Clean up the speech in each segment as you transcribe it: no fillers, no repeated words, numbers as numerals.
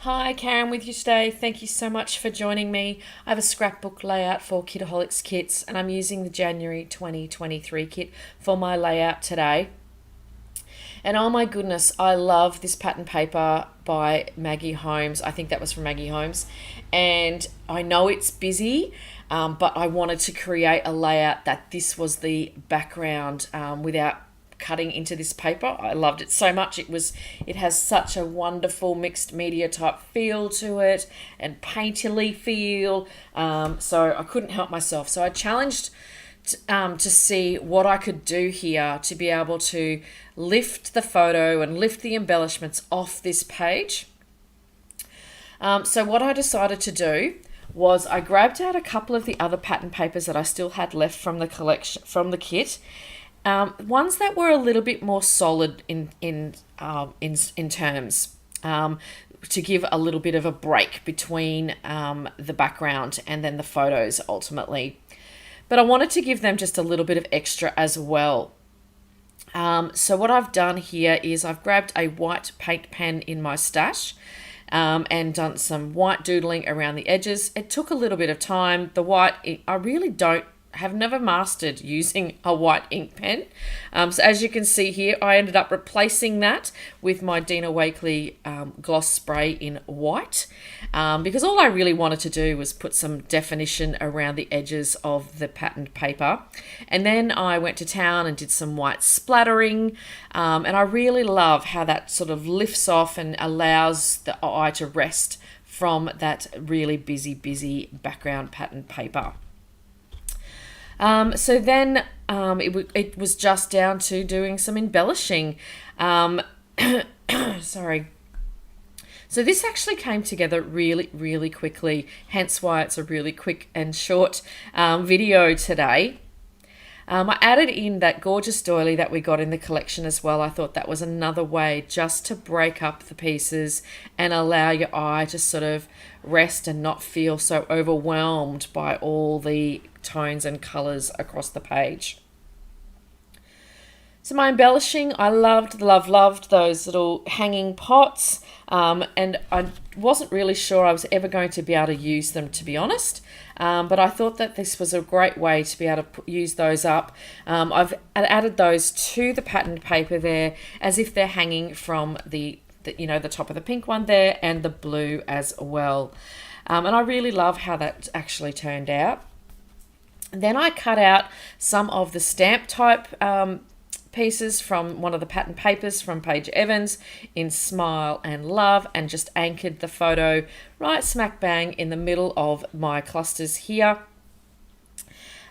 Hi, Karen with you today. Thank you so much for joining me. I have a scrapbook layout for Kitaholic Kits and I'm using the January 2023 kit for my layout today. And oh my goodness, I love this pattern paper by Maggie Holmes. I think that was from Maggie Holmes. And I know it's busy, but I wanted to create a layout that this was the background without cutting into this paper. I loved it so much. It has such a wonderful mixed media type feel to it and painterly feel. So I couldn't help myself. So I challenged to see what I could do here to be able to lift the photo and lift the embellishments off this page. So what I decided to do was I grabbed out a couple of the other pattern papers that I still had left from the collection, from the kit. Ones that were a little bit more solid in terms, to give a little bit of a break between the background and then the photos ultimately. But I wanted to give them just a little bit of extra as well. So what I've done here is I've grabbed a white paint pen in my stash and done some white doodling around the edges. It took a little bit of time. The white, I really have never mastered using a white ink pen. So as you can see here, I ended up replacing that with my Dina Wakley gloss spray in white because all I really wanted to do was put some definition around the edges of the patterned paper. And then I went to town and did some white splattering, and I really love how that sort of lifts off and allows the eye to rest from that really busy background patterned paper. So then it was just down to doing some embellishing. Sorry. So this actually came together really quickly, hence why it's a really quick and short video today. I added in that gorgeous doily that we got in the collection as well. I thought that was another way just to break up the pieces and allow your eye to sort of rest and not feel so overwhelmed by all the tones and colors across the page. So my embellishing, I loved those little hanging pots, and I wasn't really sure I was ever going to be able to use them, to be honest, but I thought that this was a great way to be able to use those up. I've added those to the patterned paper there as if they're hanging from the top of the pink one there and the blue as well. And I really love how that actually turned out. Then I cut out some of the stamp type pieces from one of the pattern papers from Paige Evans in Smile and Love and just anchored the photo right smack bang in the middle of my clusters here.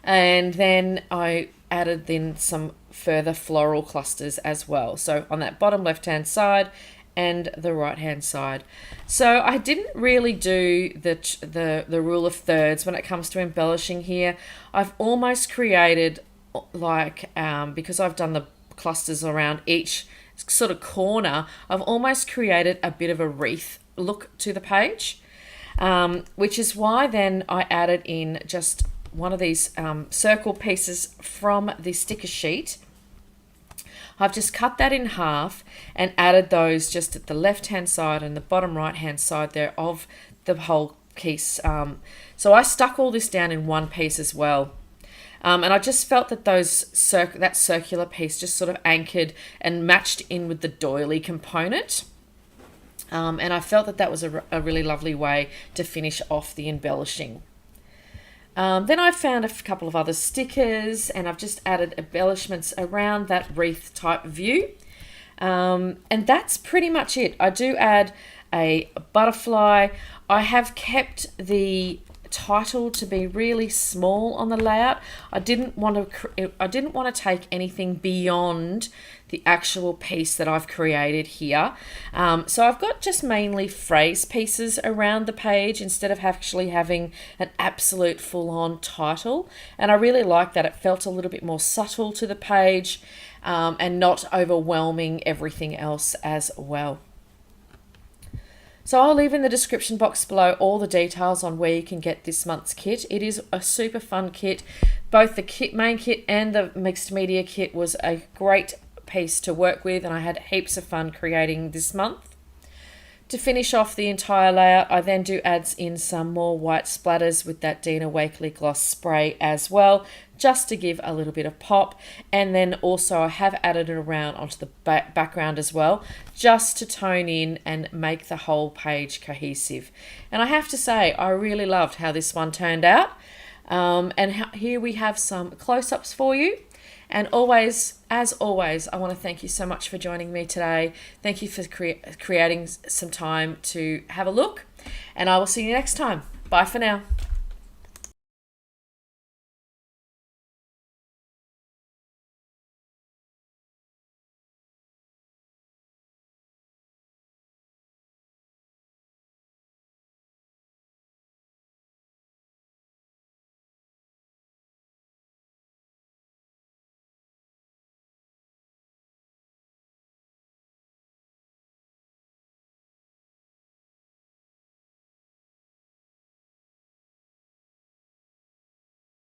And then I added in some further floral clusters as well. So on that bottom left hand side and the right hand side. So I didn't really do the rule of thirds when it comes to embellishing here. I've almost created because I've done the clusters around each sort of corner, I've almost created a bit of a wreath look to the page, which is why then I added in just one of these circle pieces from the sticker sheet. I've just cut that in half and added those just at the left hand side and the bottom right hand side there of the whole piece. So I stuck all this down in one piece as well. And I just felt that that circular piece just sort of anchored and matched in with the doily component. And I felt that that was a really lovely way to finish off the embellishing. Then I found a couple of other stickers and I've just added embellishments around that wreath type view. And that's pretty much it. I do add a butterfly. I have kept the title to be really small on the layout. I didn't want to take anything beyond the actual piece that I've created here. So I've got just mainly phrase pieces around the page instead of actually having an absolute full-on title. And I really like that. It felt a little bit more subtle to the page and not overwhelming everything else as well. So I'll leave in the description box below all the details on where you can get this month's kit. It is a super fun kit. Both the main kit and the mixed media kit was a great piece to work with, and I had heaps of fun creating this month. To finish off the entire layout, I then do add in some more white splatters with that Dina Wakley gloss spray as well, just to give a little bit of pop. And then also I have added it around onto the background as well, just to tone in and make the whole page cohesive. And I have to say, I really loved how this one turned out. Here we have some close-ups for you. And always, as always, I want to thank you so much for joining me today. Thank you for creating some time to have a look. And I will see you next time. Bye for now.